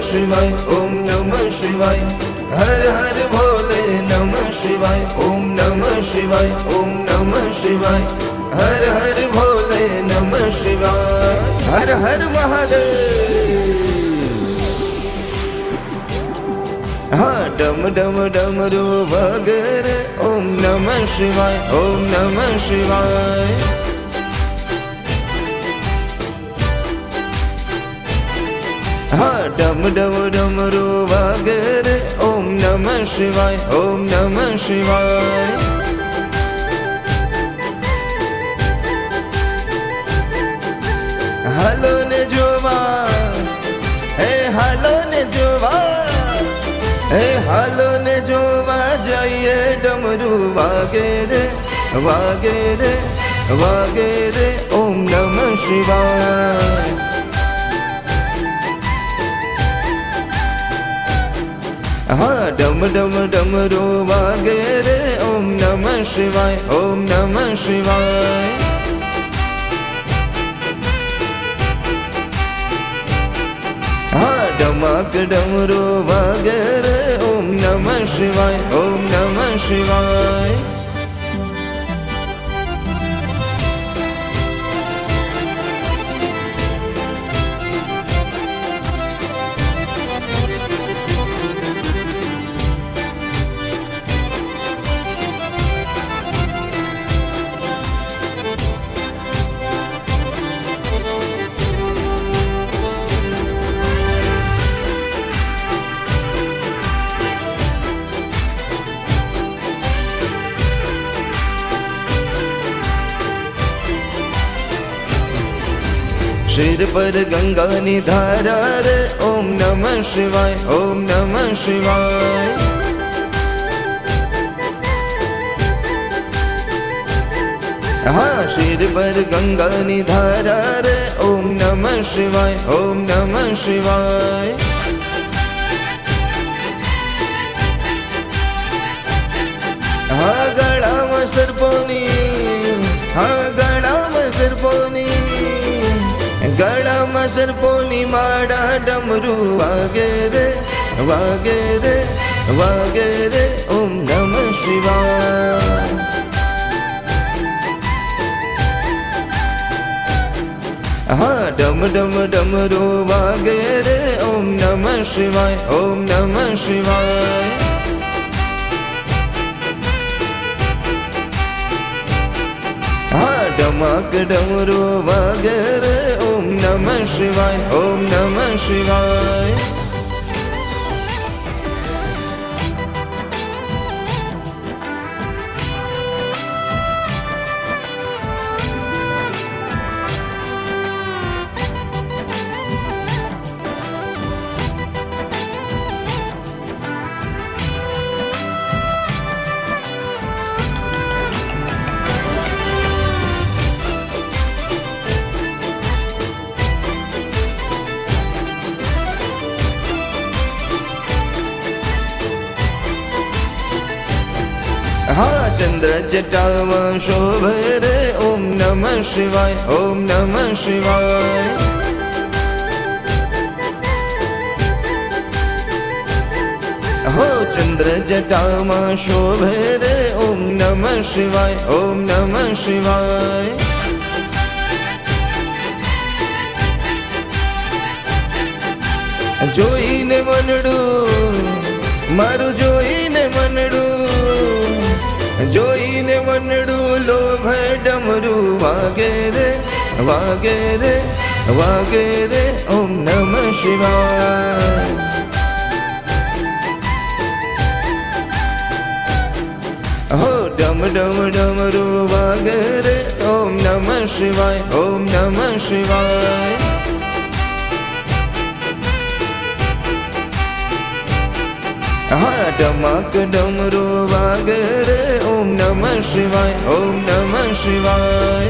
शिवाय ओम नमः शिवाय हर हर भोले नमः शिवाय ओम नमः शिवाय ओम नमः शिवाय हर हर भोले नमः शिवाय हर हर महादेव। हाँ डम डम डमरू वगैरे ओम नमः शिवाय ओम नमः शिवाय। हाँ डम डम डमरू वगैरे ओम नमः शिवाय ओम नमः शिवाय। हालो ने जोवा हे हालो ने जोवा हे हालो ने जोवा जाइए डमरू वगैरे वगैरे वगैरे ओम नमः शिवाय। हाँ डम डम डमरू वगैरे ओम नमः शिवाय ओम नमः शिवाय। हाँ डमक डमरू वगैरे ओम नमः शिवाय ओम नमः शिवाय। सिर पर गंगा निधारा रे ओम नमः शिवाय ओम नमः शिवाय। हाँ सिर पर गंगा निधारा रे ओम नमः शिवाय ओम नमः शिवाय। हाँ गला में सर्पोनी हाँ गला में सर्पोनी गला में सर्पोनी माड़ा डमरू वगैरे वगैरे वगैरे ओम नमः शिवाय। हाँ डम डम डमरू वगैरे ओम नमः शिवाय ओम नमः शिवाय। हाँ डमक डमरू वगैरे ओम नमः शिवाय ओम नमः शिवाय। हाँ चंद्र जटाव शोभे रे ओम नमः शिवाय ओम नमः शिवाय। हो चंद्र जटाव शोभे रे ओम नमः शिवाय ओम नमः शिवाय। जोईने मनडू मारू जोईने मनडू जोईने मनडू लोभे डमरू वगैरे वगैरे वगैरे ओम नमः शिवाय। हो डम डम डमरू वगैरे ओम नमः शिवाय ओम नमः शिवाय। हाँ डमक डमरू वगैरे ओम नमः शिवाय ओम नमः शिवाय।